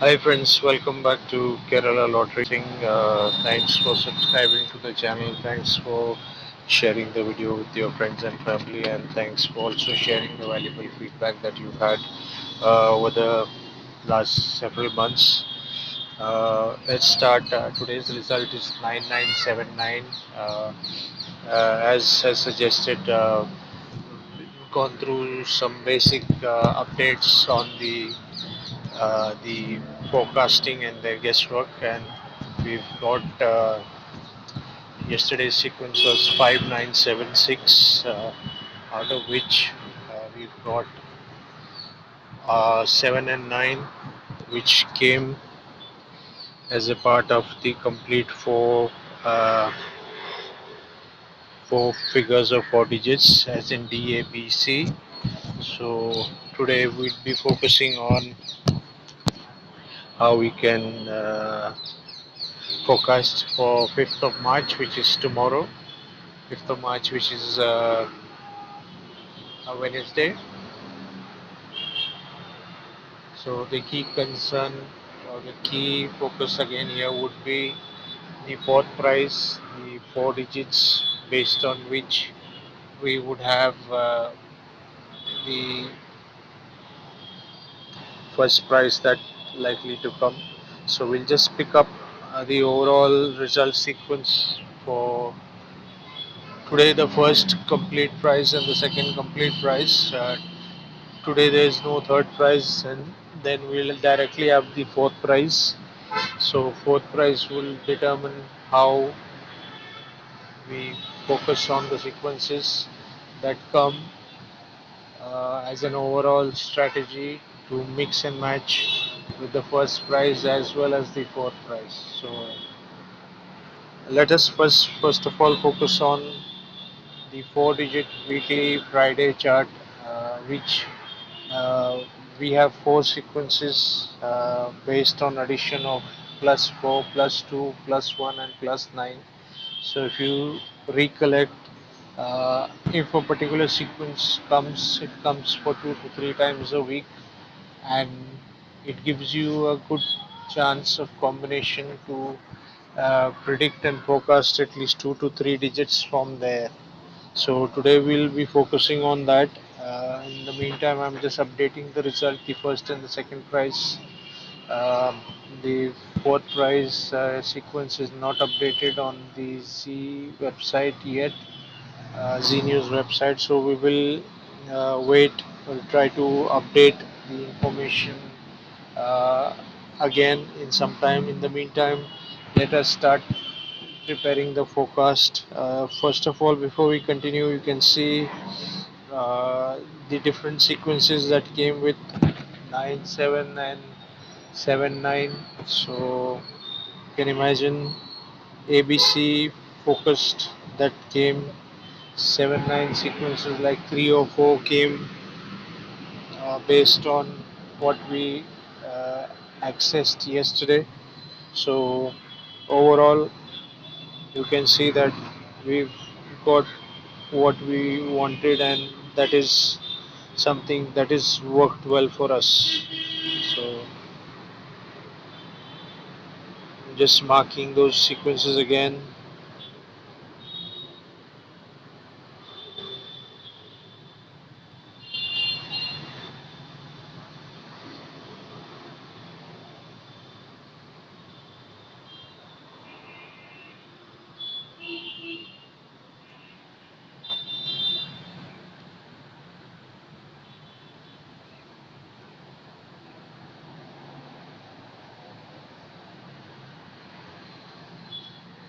Hi friends, welcome back to Kerala Lottery. Thanks for subscribing to the channel. Thanks for sharing the video with your friends and family, and thanks for also sharing the valuable feedback that you've had over the last several months. Let's start. Today's result is 9979. As suggested, gone through some basic updates on the forecasting and the guesswork, and we've got yesterday's sequence was 5976, out of which we've got 7 and 9, which came as a part of the complete four figures of 4 digits, as in D, A, B, C. So today we'll be focusing on how we can forecast for 5th of March, which is tomorrow. 5th of March, which is a Wednesday. So the key concern or the key focus again here would be the fourth prize, the 4 digits based on which we would have the first prize that likely to come. So we'll just pick up the overall result sequence for today, the first complete prize and the second complete prize. Today there is no third prize, and then we'll directly have the fourth prize. So fourth prize will determine how we focus on the sequences that come as an overall strategy to mix and match with the first prize as well as the fourth prize. So let us first of all focus on the 4 digit weekly Friday chart, which uh, we have 4 sequences based on addition of plus 4, plus 2, plus 1, and plus 9. So if you recollect, if a particular sequence comes, it comes for 2 to 3 times a week, and it gives you a good chance of combination to predict and forecast at least 2 to 3 digits from there. So today we'll be focusing on that. In the meantime, I'm just updating the result, the first and the second prize. Um, the fourth prize sequence is not updated on the Z website yet, Z News website. So we will wait. We'll try to update the information uh, again in some time. In the meantime, let us start preparing the forecast. First of all, before we continue, you can see the different sequences that came with 9, 7, and 7, 9. So you can imagine ABC focused that came 7, 9 sequences, like 3 or 4 came based on what we accessed yesterday. So overall, you can see that we've got what we wanted, and that is something that is worked well for us. So just marking those sequences again.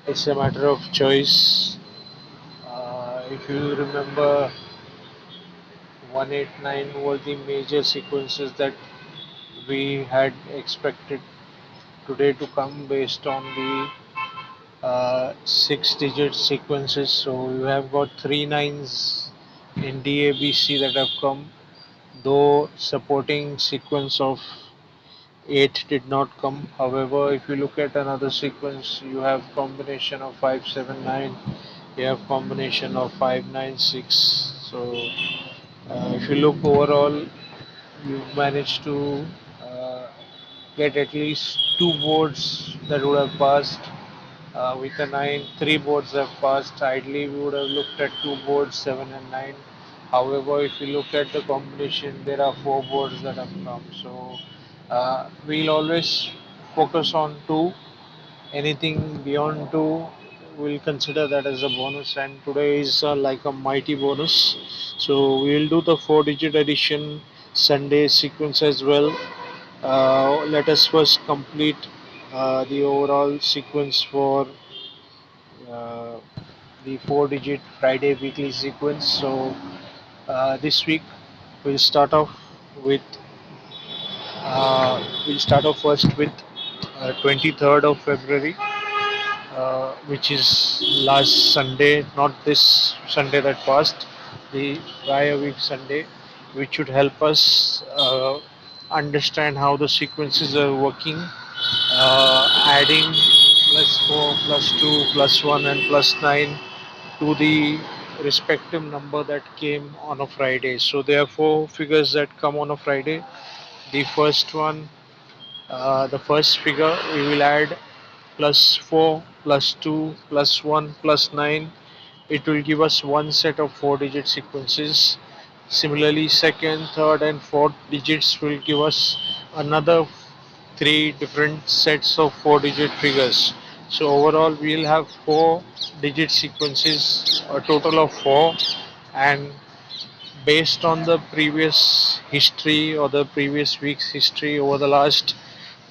It's a matter of choice. If you remember, 189 were the major sequences that we had expected today to come based on the 6 digit sequences. So you have got 3 9s in DABC that have come, though supporting sequence of 8 did not come. However, if you look at another sequence, you have combination of 579, you have combination of 596. So if you look overall, you've managed to uh, get at least two boards that would have passed. With a 9, three boards have passed. Ideally, we would have looked at two boards, 7 and 9. However, if you look at the combination, there are four boards that have come. So we'll always focus on two. Anything beyond two, we'll consider that as a bonus. And today is like a mighty bonus. So we'll do the four-digit addition Sunday sequence as well. Let us first complete the overall sequence for uh, the four-digit Friday weekly sequence. So this week we'll start off with first with 23rd of February, which is last Sunday, not this Sunday that passed, the prior week Sunday, which should help us understand how the sequences are working, adding plus 4, plus 2, plus 1, and plus 9 to the respective number that came on a Friday. So there are four figures that come on a Friday. The first one, the first figure, we will add plus 4, plus 2, plus 1, plus 9. It will give us one set of four digit sequences. Similarly, second, third, and fourth digits will give us another three different sets of four digit figures. So overall, we'll have four digit sequences, a total of four, and based on the previous history or the previous week's history over the last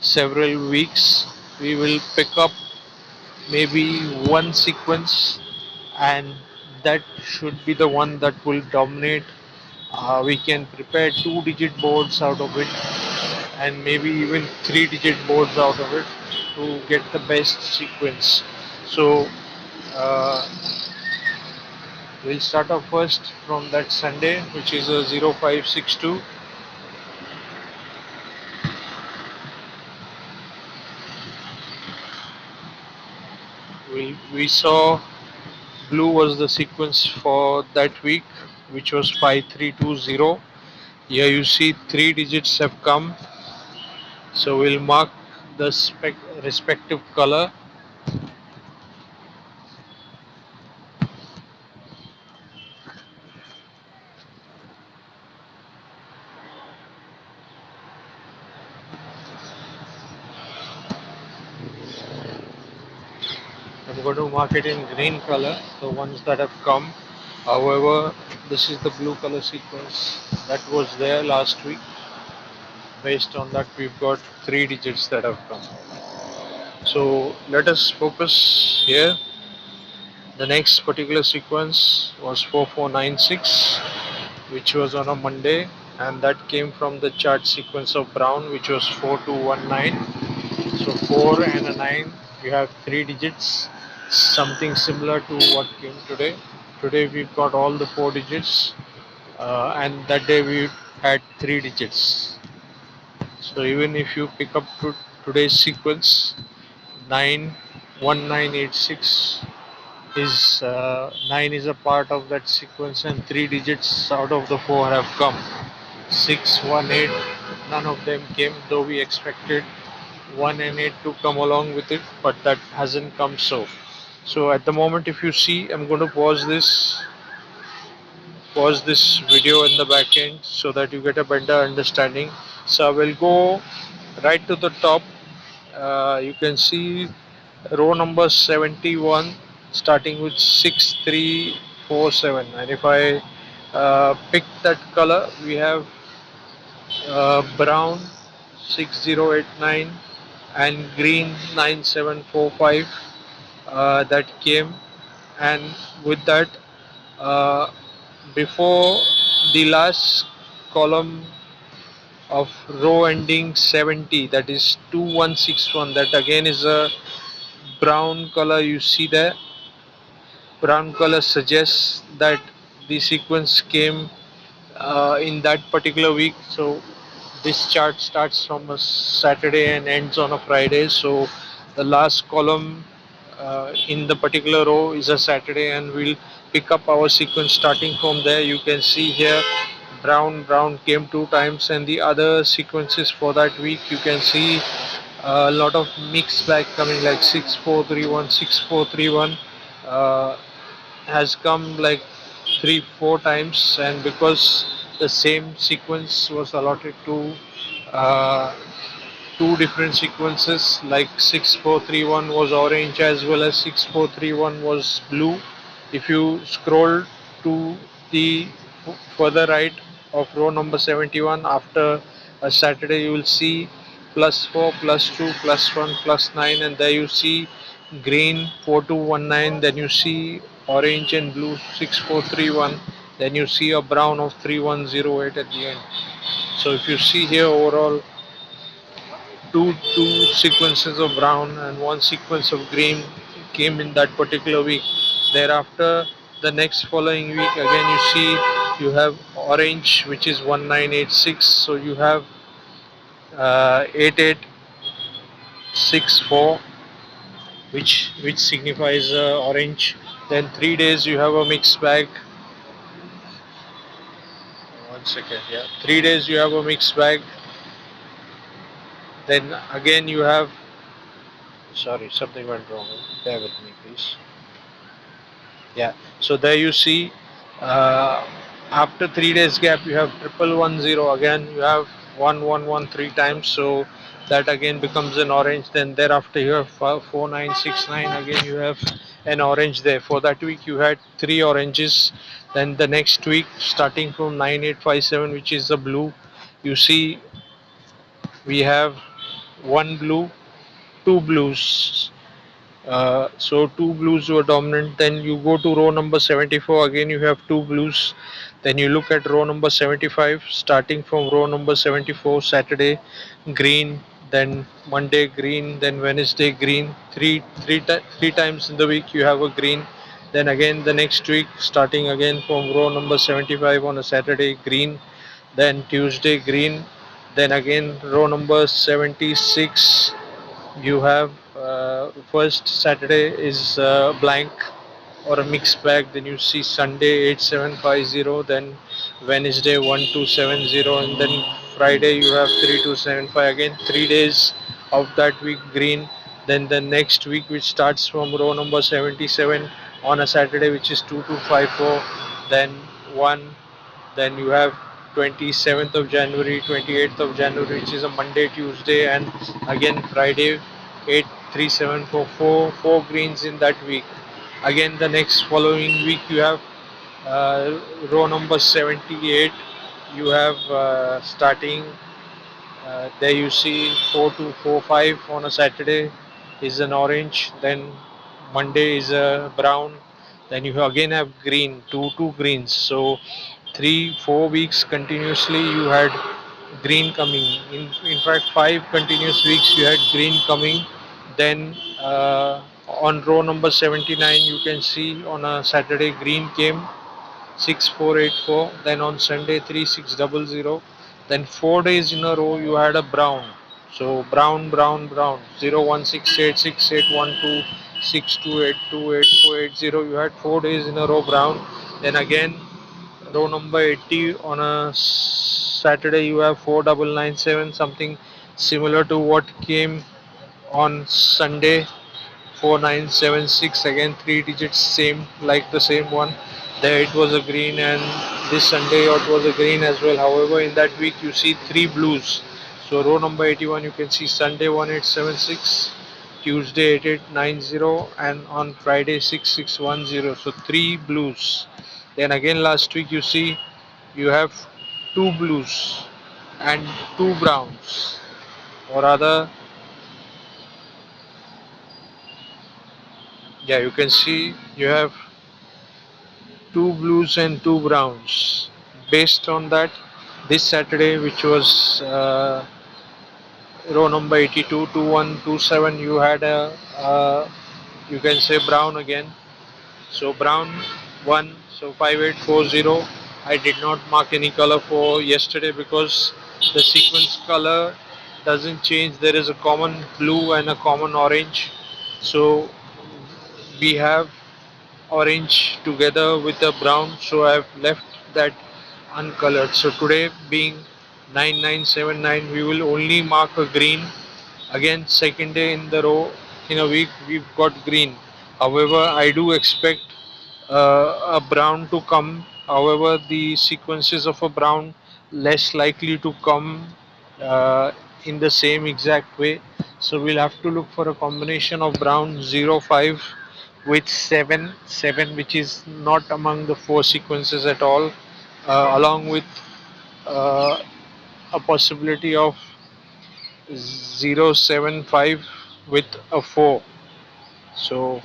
several weeks, we will pick up maybe one sequence, and that should be the one that will dominate. We can prepare two digit boards out of it, and maybe even three digit boards out of it to get the best sequence. So uh, we'll start off first from that Sunday, which is a 0562. We saw blue was the sequence for that week, which was 5320. Here you see three digits have come, so we'll mark the respective color. I'm going to mark it in green color, the ones that have come. However, this is the blue color sequence that was there last week. Based on that, we've got three digits that have come. So let us focus here. The next particular sequence was 4496, which was on a Monday, and that came from the chart sequence of Brown, which was 4219. So 4 and a 9, you have three digits, something similar to what came today. Today we've got all the four digits, and that day we had three digits. So even if you pick up today's sequence, 91986 is 9 is a part of that sequence, and three digits out of the four have come. 618, none of them came, though we expected 1 and 8 to come along with it, but that hasn't come. So at the moment, if you see, I'm going to pause this video in the back end so that you get a better understanding. So I will go right to the top. You can see row number 71 starting with 6347, and if I pick that color, we have brown 6089 and green 9745 that came. And with that, uh, before the last column of row ending 70, that is 2161, that again is a brown color. You see there, brown color suggests that the sequence came in that particular week. So this chart starts from a Saturday and ends on a Friday. So the last column in the particular row is a Saturday, and we'll pick up our sequence starting from there. You can see here brown came two times, and the other sequences for that week you can see a lot of mixed bag coming, like 6431, 6431 uh, has come like 3 4 times. And because the same sequence was allotted to uh, two different sequences, like 6431 was orange as well as 6431 was blue. If you scroll to the further right of row number 71, after a Saturday you will see +4 +2 +1 +9, and there you see green 4219, then you see orange and blue 6431, then you see a brown of 3108 at the end. So if you see here, overall two sequences of brown and one sequence of green came in that particular week. Thereafter, the next following week, again you see you have orange, which is 1986. So you have 8864, which signifies orange. Then 3 days you have a mixed bag. 1 second, yeah. 3 days you have a mixed bag. Then again you have, sorry, something went wrong. Bear with me, please. Yeah, so there you see, uh, after 3 days gap you have 1110, again you have 1113 times, so that again becomes an orange. Then thereafter you have 4969, again you have an orange there. For that week you had three oranges. Then the next week, starting from 9857, which is the blue, you see we have one blue, two blues. So two blues were dominant. Then you go to row number 74. Again, you have two blues. Then you look at row number 75. Starting from row number 74, Saturday green. Then Monday green. Then Wednesday green. Three times in the week you have a green. Then again the next week, starting again from row number 75 on a Saturday green. Then Tuesday green. Then again row number 76, you have first Saturday is blank or a mixed bag. Then you see Sunday 8750, then Wednesday 1270, and then Friday you have 3275. Again 3 days of that week green. Then the next week, which starts from row number 77 on a Saturday, which is 2254, then 1. Then you have 27th of January, 28th of January, which is a Monday, Tuesday, and again Friday, 837 for four greens in that week. Again, the next following week, you have row number 78. You have starting there you see 4245 on a Saturday is an orange. Then Monday is a brown. Then you again have green, two greens. So 3 4 weeks continuously you had green coming. In fact, 5 continuous weeks you had green coming. Then on row number 79 you can see on a Saturday green came 6484, then on Sunday 3600, then 4 days in a row you had a brown. So brown 0168681262828480, you had 4 days in a row brown. Then again row number 80 on a Saturday you have 4997, something similar to what came on Sunday 4976, again 3 digits, same like the same one. There it was a green, and this Sunday it was a green as well. However, in that week you see three blues. So row number 81 you can see Sunday 1876, Tuesday 8890, and on Friday 6610. So three blues. Then again last week you see you have two blues and two browns, or rather, yeah, you can see you have two blues and two browns. Based on that, this Saturday, which was row number 82, 2127, you had you can say brown again. So brown 1, so 5840. I did not mark any color for yesterday because the sequence color doesn't change. There is a common blue and a common orange. So we have orange together with the brown, so I've left that uncolored. So today being 9979, we will only mark a green. Again, second day in the row in a week we've got green. However, I do expect a brown to come. However, the sequences of a brown less likely to come uh, in the same exact way. So we'll have to look for a combination of brown 05 with 7 which is not among the four sequences at all, along with uh, a possibility of 075 with a 4. So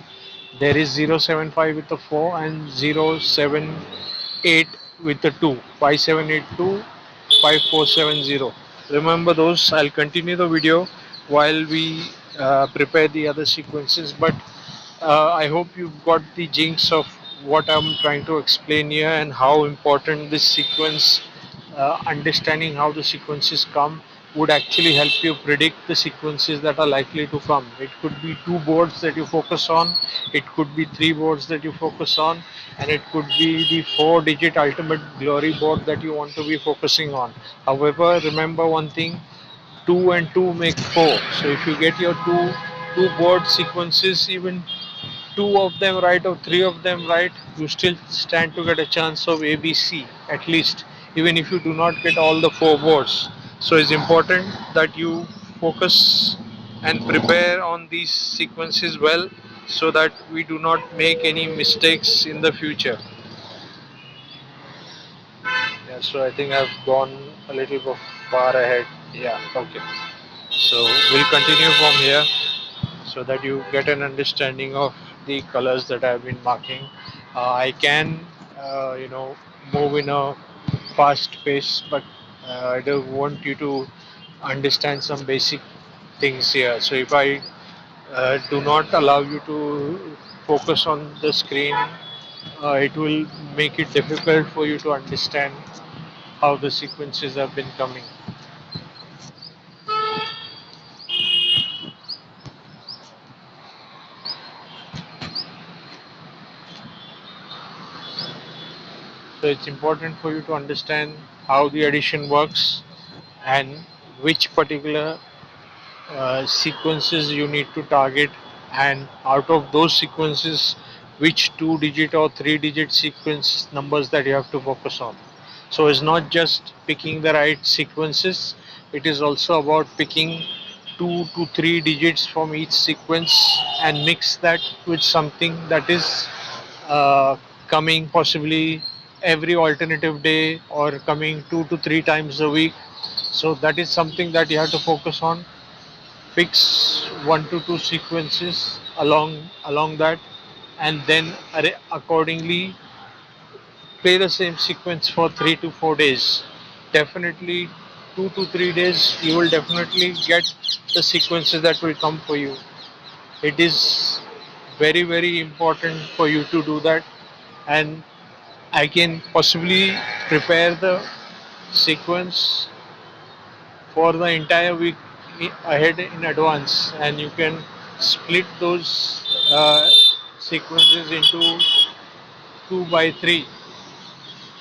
there is 075 with a 4 and 078 with a 2. 5782 5470. Remember those. I'll continue the video while we prepare the other sequences, but I hope you've got the jinx of what I'm trying to explain here and how important this sequence, understanding how the sequences come, would actually help you predict the sequences that are likely to come. It could be two boards that you focus on, it could be three boards that you focus on, and it could be the 4 digit ultimate glory board that you want to be focusing on. However, remember one thing, 2 and 2 make 4. So if you get your two board sequences, even two of them right or three of them right, you still stand to get a chance of ABC at least, even if you do not get all the four boards. So it's important that you focus and prepare on these sequences well so that we do not make any mistakes in the future. Yeah, so I think I've gone a little bit far ahead. Yeah, okay. So we'll continue from here so that you get an understanding of the colors that I've been marking. I can, move in a fast pace, but I do want you to understand some basic things here. So if I do not allow you to focus on the screen, it will make it difficult for you to understand how the sequences have been coming. So it's important for you to understand how the addition works and which particular sequences you need to target, and out of those sequences which 2 digit or 3 digit sequence numbers that you have to focus on. So it's not just picking the right sequences, it is also about picking 2 to 3 digits from each sequence and mix that with something that is uh, coming possibly every alternative day or coming 2 to 3 times a week. So that is something that you have to focus on. Fix 1 to 2 sequences along that, and then accordingly play the same sequence for 3 to 4 days. Definitely 2 to 3 days you will definitely get the sequences that will come for you. It is very very important for you to do that, and I can possibly prepare the sequence for the entire week ahead in advance, and you can split those sequences into 2 by 3.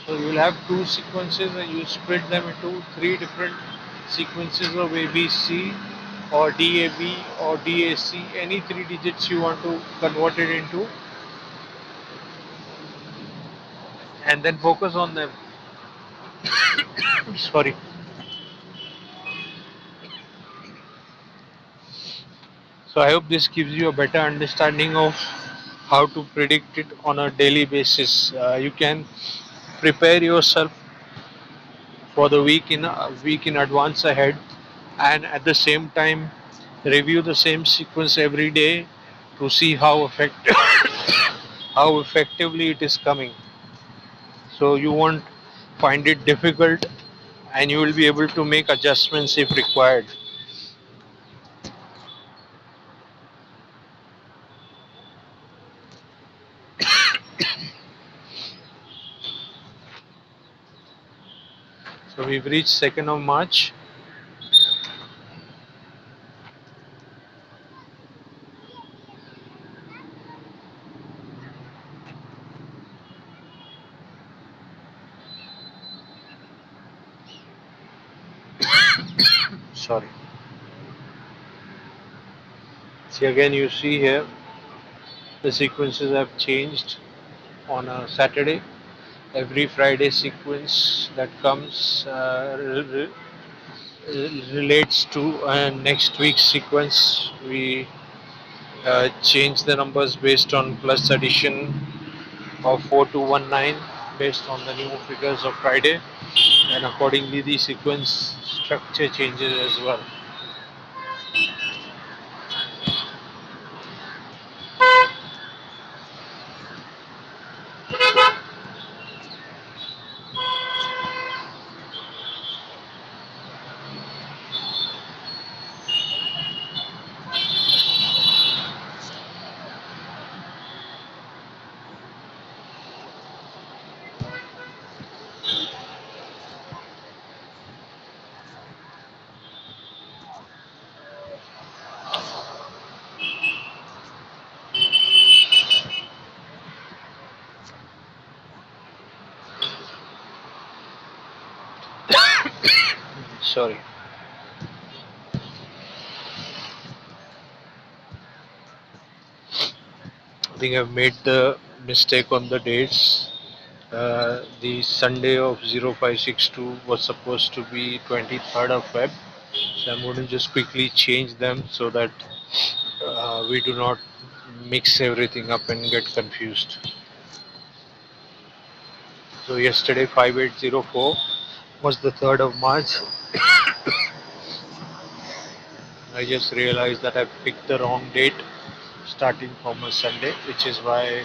So you will have two sequences and you split them into three different sequences of ABC or DAB or DAC, any 3 digits you want to convert it into, and then focus on them. Sorry. So I hope this gives you a better understanding of how to predict it on a daily basis. You can prepare yourself for the week in advance ahead, and at the same time review the same sequence every day to see how how effectively it is coming. So you won't find it difficult, and you will be able to make adjustments if required. So we've reached 2nd of March. Sorry. See, again, you see here the sequences have changed on a Saturday. Every Friday sequence that comes relates to next week's sequence. We change the numbers based on plus addition of 4219 based on the new figures of Friday, and accordingly the sequence structure changes as well. Sorry. I think I've made the mistake on the dates. The Sunday of 0562 was supposed to be 23rd of Feb. So I'm going to just quickly change them so that we do not mix everything up and get confused. So yesterday 5804 was the 3rd of March. I just realized that I picked the wrong date starting from a Sunday, which is why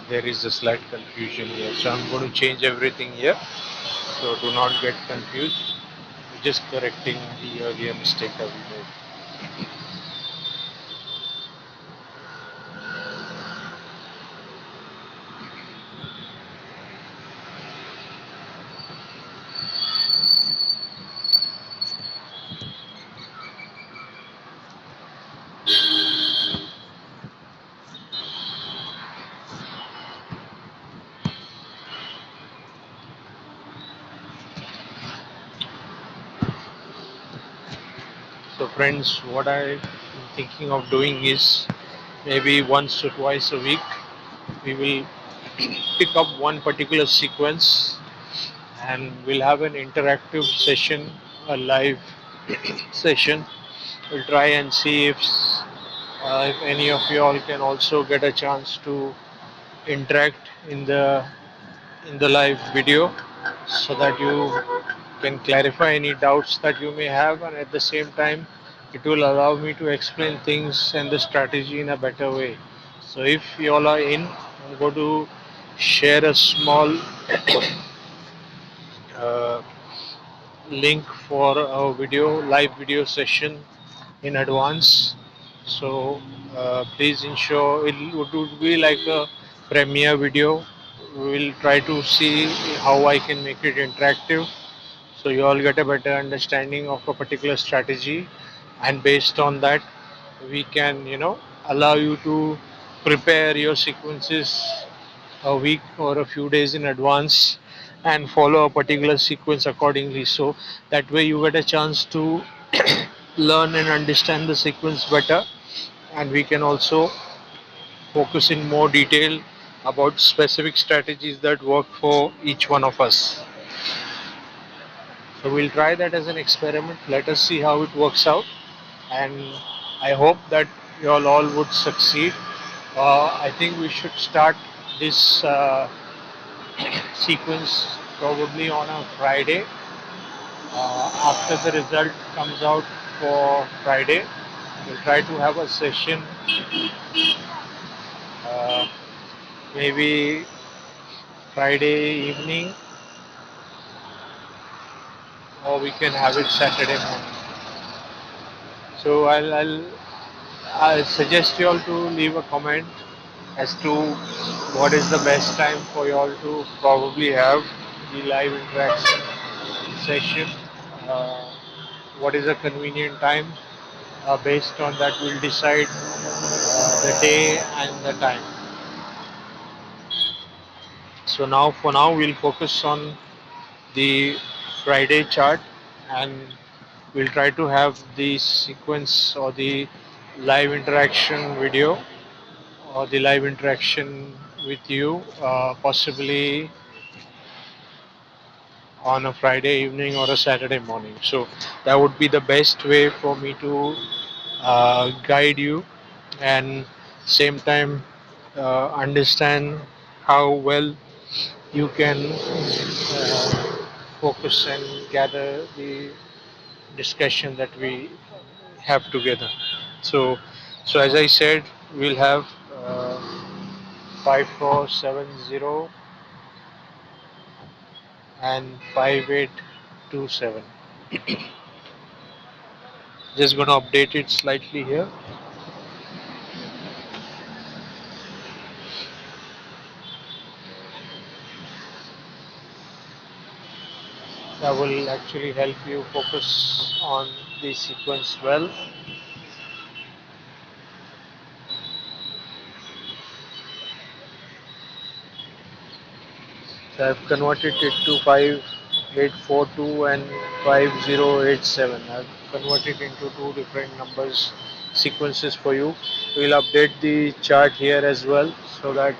there is a slight confusion here. So I'm going to change everything here. So do not get confused. Just correcting the earlier mistake that we made. So friends, what I'm thinking of doing is maybe once or twice a week we will pick up one particular sequence and we'll have an interactive session, a live session. We'll try and see if any of you all can also get a chance to interact in the live video so that you can clarify any doubts that you may have, and at the same time it will allow me to explain things and the strategy in a better way. So if you all are in, I'm going to share a small uh, link for a live video session in advance. So please ensure it would be like a premiere video. We will try to see how I can make it interactive so you all get a better understanding of a particular strategy, and based on that we can allow you to prepare your sequences a week or a few days in advance and follow a particular sequence accordingly, so that way you get a chance to learn and understand the sequence better, and we can also focus in more detail about specific strategies that work for each one of us. So we'll try that as an experiment. Let us see how it works out, and I hope that you all would succeed. I think we should start this sequence probably on a Friday. After the result comes out for Friday, we'll try to have a session uh, maybe Friday evening, or we can have it Saturday morning. So I'll suggest you all to leave a comment as to what is the best time for you all to probably have the live interaction session. Uh, what is a convenient time? Based on that, we'll decide the day and the time. So now, for now, we'll focus on the Friday chart, and We'll try to have the sequence or the live interaction video or the live interaction with you, possibly on a Friday evening or a Saturday morning. So that would be the best way for me to guide you and same time understand how well you can focus and gather the discussion that we have together. So, so as I said, we'll have 5470 and 5827. Just gonna update it slightly here. That will actually help you focus on the sequence well. So I've converted it to 5842 and 5087. I've converted into two different numbers sequences for you. We'll update the chart here as well so that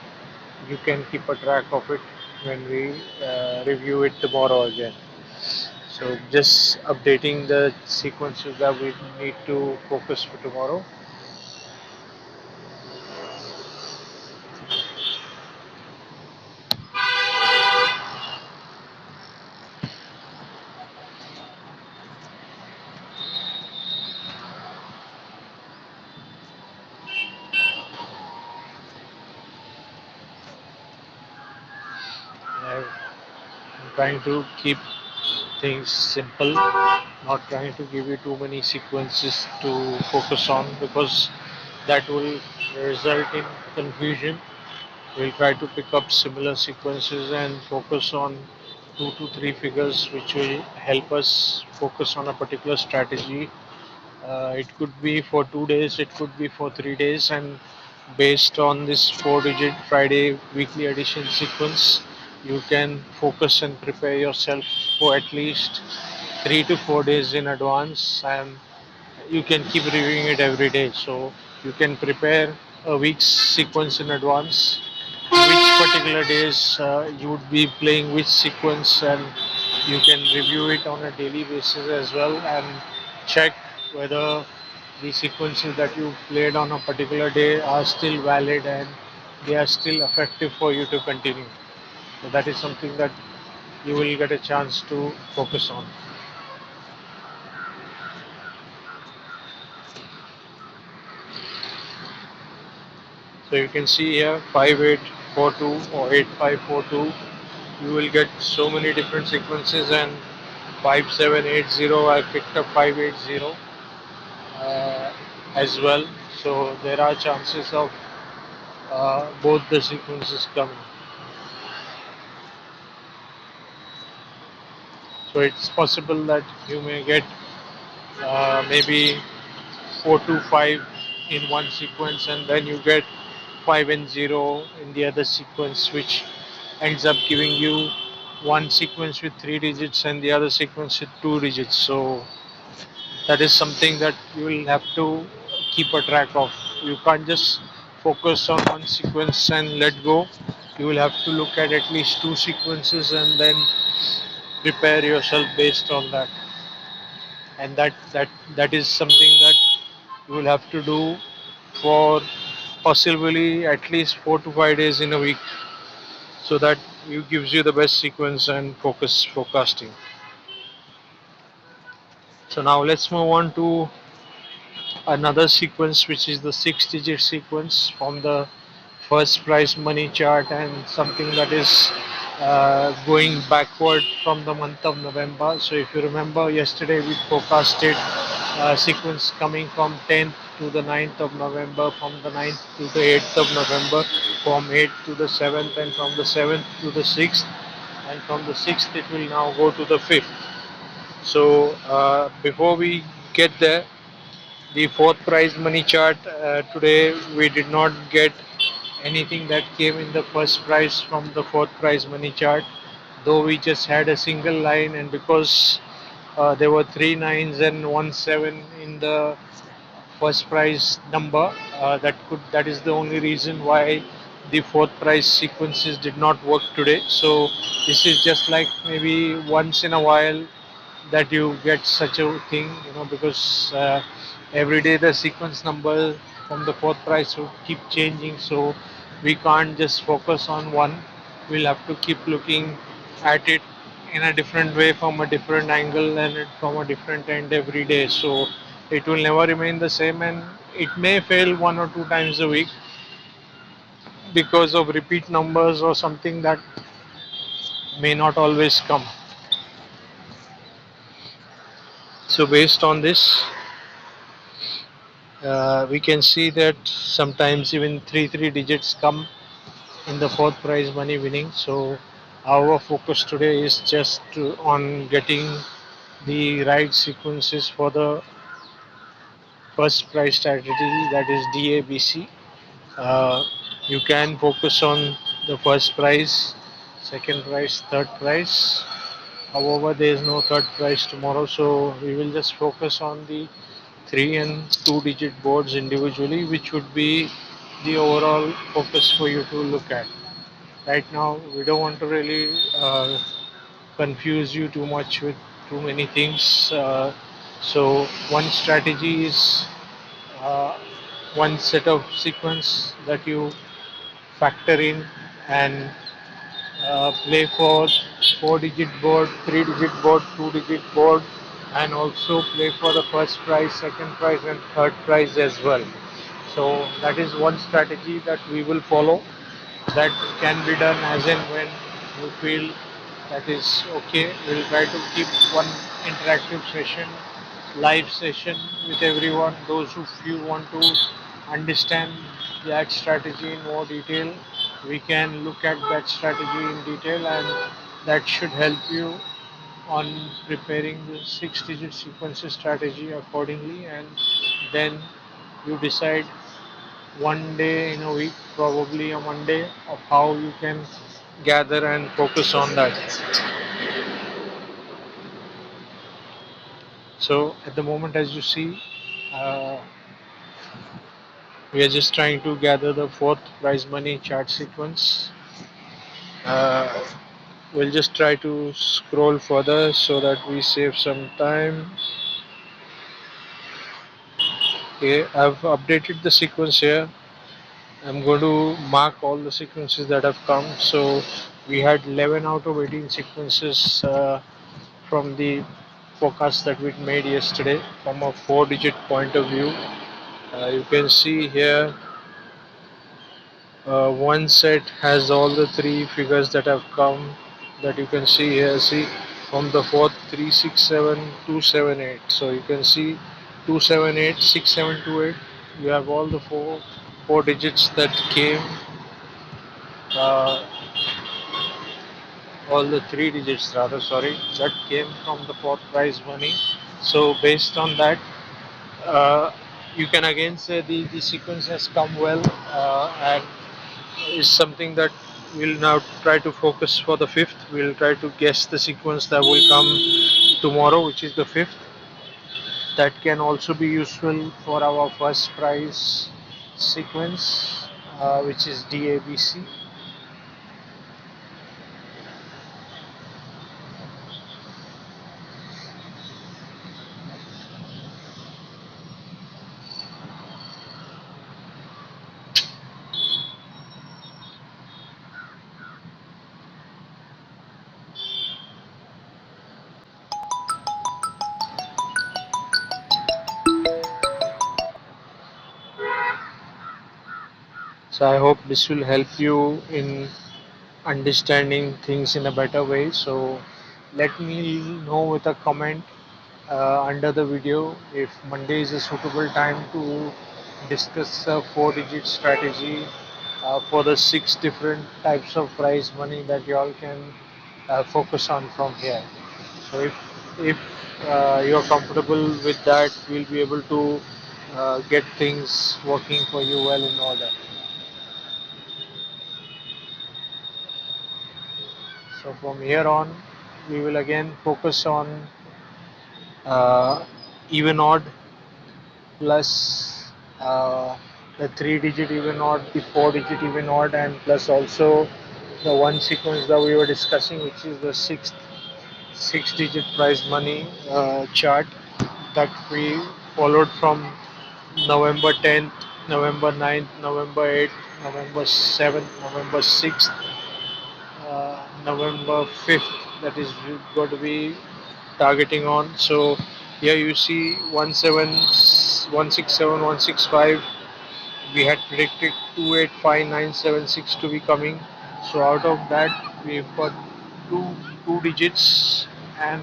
you can keep a track of it when we review it tomorrow again. So just updating the sequences that we need to focus for tomorrow. I'm trying to keep things simple, not trying to give you too many sequences to focus on because that will result in confusion. We'll try to pick up similar sequences and focus on 2 to 3 figures, which will help us focus on a particular strategy. It could be for 2 days, it could be for 3 days, and based on this 4 digit Friday weekly edition sequence, you can focus and prepare yourself for at least 3 to 4 days in advance, and you can keep reviewing it every day. So you can prepare a week's sequence in advance, which particular days you would be playing which sequence, and you can review it on a daily basis as well and check whether the sequences that you played on a particular day are still valid and they are still effective for you to continue. So that is something that you will get a chance to focus on. So you can see here 5842 or 8542. You will get so many different sequences, and 5780 I picked up 580 uh, as well. So there are chances of both the sequences coming. So it's possible that you may get maybe 4 to 5 in one sequence, and then you get 5 and 0 in the other sequence, which ends up giving you one sequence with 3 digits and the other sequence with 2 digits. So that is something that you will have to keep a track of. You can't just focus on one sequence and let go. You will have to look at least two sequences and then prepare yourself based on that. And that is something that you will have to do for possibly at least 4 to 5 days in a week, so that it gives you the best sequence and focus forecasting. So now let's move on to another sequence, which is the 6 digit sequence from the first prize money chart, and something that is going backward from the month of November. So if you remember, yesterday we forecasted sequence coming from 10th to the 9th of November, from the 9th to the 8th of November, from 8th to the 7th, and from the 7th to the 6th, and from the 6th it will now go to the 5th. So before we get there, the fourth prize money chart, today we did not get anything that came in the first prize from the fourth prize money chart, though we just had a single line. And because there were three nines and one seven in the first prize number. That is the only reason why the fourth prize sequences did not work today. So this is just like maybe once in a while that you get such a thing, because every day the sequence number from the fourth prize will keep changing. So we can't just focus on one. We'll have to keep looking at it in a different way, from a different angle, and from a different end every day. So it will never remain the same, and it may fail one or two times a week because of repeat numbers or something that may not always come. So based on this, we can see that sometimes even three digits come in the fourth prize money winning. So our focus today is just on getting the right sequences for the first prize strategy, that is DABC. uh, you can focus on the first prize, second prize, third prize. However, there is no third prize tomorrow, so we will just focus on the 3 and 2 digit boards individually, which would be the overall focus for you to look at. Right now, we don't want to really confuse you too much with too many things. So, one strategy is uh, one set of sequence that you factor in and play for 4 digit board, 3 digit board, 2 digit board, and also play for the first prize, second prize, and third prize as well. So that is one strategy that we will follow. That can be done as and when you feel that is okay. We'll try to keep one interactive session, live session with everyone. Those who you want to understand that strategy in more detail, we can look at that strategy in detail, and that should help you on preparing the 6 digit sequences strategy accordingly. And then you decide one day in a week, probably a Monday, of how you can gather and focus on that. So at the moment, as you see, uh, we are just trying to gather the fourth prize money chart sequence. Uh, we'll just try to scroll further so that we save some time. Okay, I've updated the sequence here. I'm going to mark all the sequences that have come. So we had 11 out of 18 sequences from the forecast that we made yesterday from a 4 digit point of view. You can see here one set has all the three figures that have come, that you can see here. See, from the fourth, 367 278. So you can see 278 6728. You have all the four digits that came, uh, all the 3 digits rather, sorry, that came from the fourth prize money. So based on that, uh, you can again say the sequence has come well, and is something that we'll now try to focus for the fifth. We'll try to guess the sequence that will come tomorrow, which is the fifth. That can also be useful for our first prize sequence, which is DABC. So I hope this will help you in understanding things in a better way. So let me know with a comment under the video if Monday is a suitable time to discuss a 4 digit strategy for the 6 different types of prize money that you all can focus on from here. So if you're comfortable with that, we'll be able to get things working for you well in order. So from here on, we will again focus on uh, even odd plus the 3 digit even odd, the 4 digit even odd, and plus also the one sequence that we were discussing, which is the six digit prize money chart that we followed from November 10th, November 9th, November 8th, November 7th, November 6th, November 5th, that is going to be targeting on. So here you see 167, 165. We had predicted 285976 to be coming. So out of that, we've got two two digits and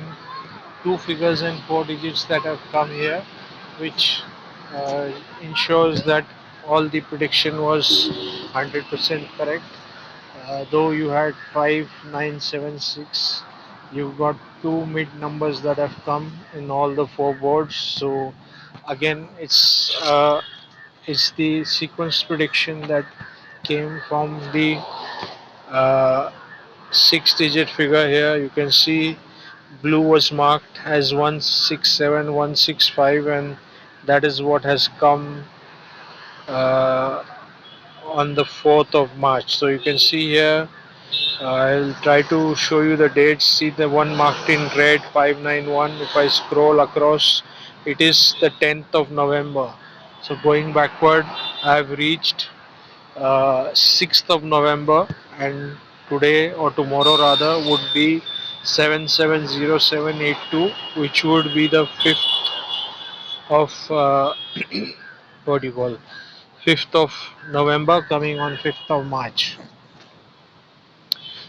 two figures and 4 digits that have come here, which uh, ensures that all the prediction was 100% correct. Though you had 5976, you've got two mid numbers that have come in all the four boards. So again, it's the sequence prediction that came from the uh, six-digit figure here. You can see blue was marked as 167, 165, and that is what has come uh, on the 4th of March. So you can see here, I'll try to show you the dates. See the one marked in red, 591. If I scroll across, it is the 10th of November. So going backward, I've reached 6th of November, and today or tomorrow rather would be 770782, which would be the 5th of what do you call 5th of November coming on 5th of March.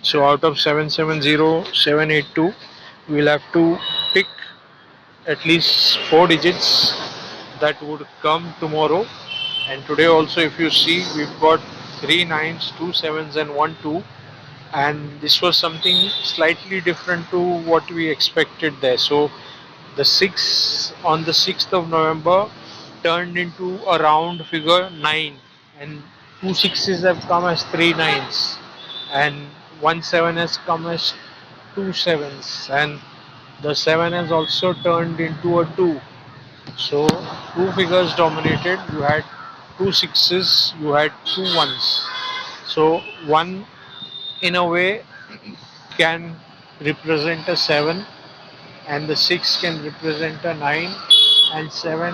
So out of 770782, we'll have to pick at least 4 digits that would come tomorrow. And today also, if you see, we've got three nines, two sevens, and one two. And this was something slightly different to what we expected there. So the 6 on the 6th of November turned into a round figure 9, and two sixes have come as three nines, and one seven has come as two sevens, and the 7 has also turned into a 2. So two figures dominated. You had two sixes, you had two ones. So one in a way can represent a 7, and the 6 can represent a 9, and 7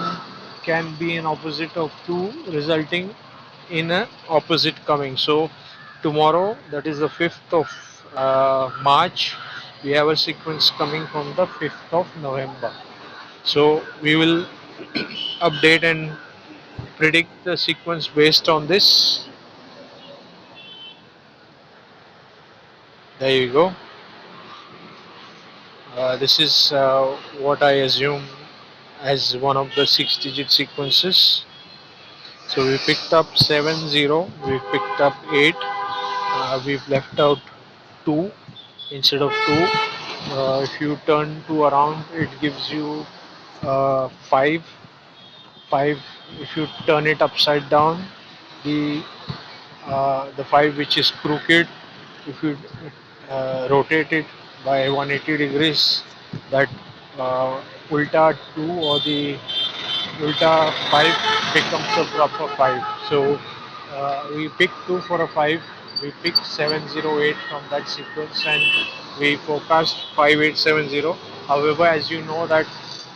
can be an opposite of 2, resulting in a opposite coming. So tomorrow, that is the 5th of March, we have a sequence coming from the 5th of November. So we will update and predict the sequence based on this. There you go. This is what I assume as one of the six-digit sequences. So we picked up 7 0, we picked up 8, we've left out 2 instead of 2. If you turn 2 around, it gives you 5. 5, if you turn it upside down, the the 5 which is crooked, if you rotate it by 180 degrees, that ulta 2 or the ulta 5 becomes a proper 5. So we picked 2 for a 5, we picked 708 from that sequence, and we forecast 5870. However, as you know that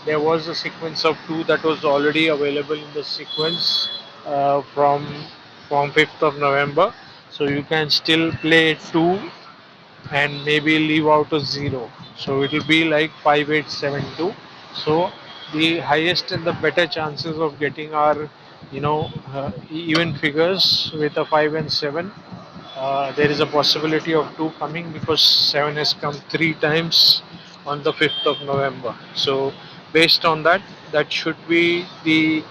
there was a sequence of 2 that was already available in the sequence from 5th of November. So you can still play 2 and maybe leave out a 0. So it will be like 5872. So the highest and the better chances of getting our even figures with a 5 and 7. There is a possibility of 2 coming because 7 has come 3 times on the 5th of November. So based on that, that should be the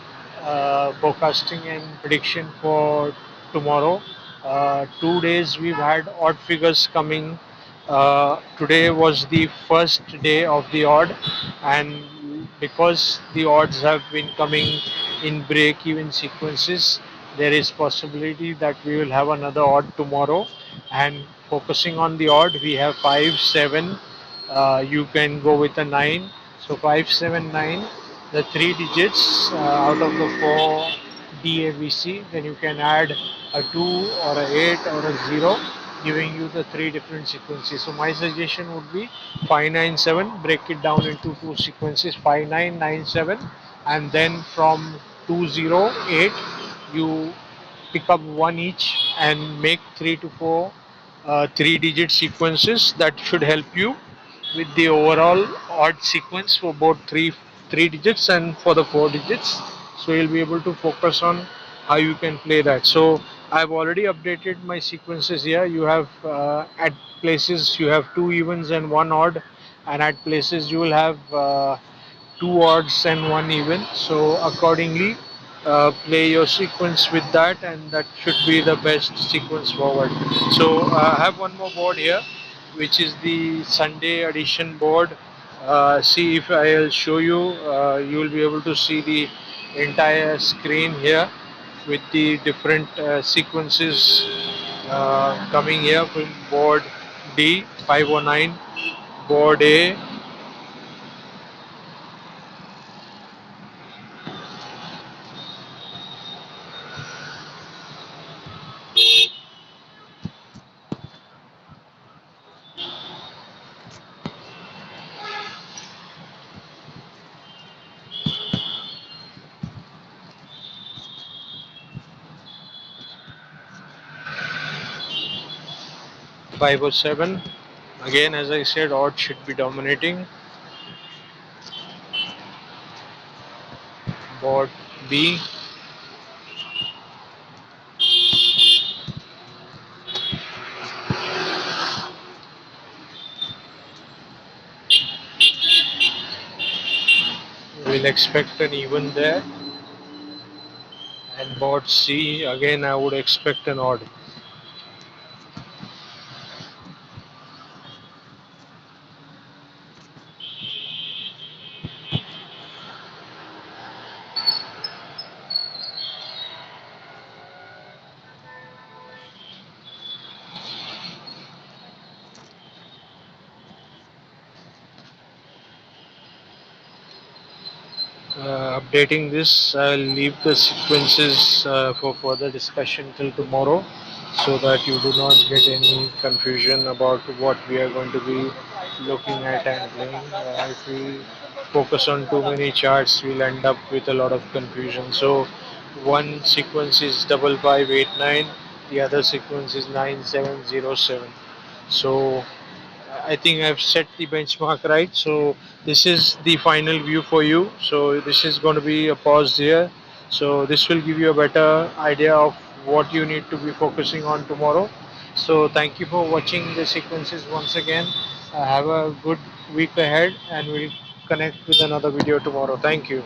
forecasting and prediction for tomorrow. 2 days we've had odd figures coming. Today was the first day of the odd, and because the odds have been coming in break-even sequences, there is possibility that we will have another odd tomorrow. And focusing on the odd, we have 5 7. You can go with a 9. So 579, the three digits out of the four DABC. Then you can add a 2 or a 8 or a 0, giving you the three different sequences. So my suggestion would be 597. Break it down into two sequences: 5997, and then from 208 you pick up one each and make three to four three-digit sequences. That should help you with the overall odd sequence for both three digits and for the four digits. So you'll be able to focus on how you can play that. So I've already updated my sequences here. You have at places you have two evens and one odd, and at places you will have two odds and one even. So accordingly, play your sequence with that, and that should be the best sequence forward. So I have one more board here, which is the Sunday edition board. See if I'll show you. You will be able to see the entire screen here with the different sequences coming here from board D 509, board A, 507. Again, as I said, odd should be dominating. Board B, we'll expect an even there. And board C, again, I would expect an odd. Updating this, I'll leave the sequences for further discussion till tomorrow, so that you do not get any confusion about what we are going to be looking at and playing. If we focus on too many charts, we'll end up with a lot of confusion. So one sequence is 5589, the other sequence is 9707. So I think I've set the benchmark right. So this is the final view for you. So this is going to be a pause here. So this will give you a better idea of what you need to be focusing on tomorrow. So thank you for watching the sequences once again. Have a good week ahead, and we'll connect with another video tomorrow. Thank you.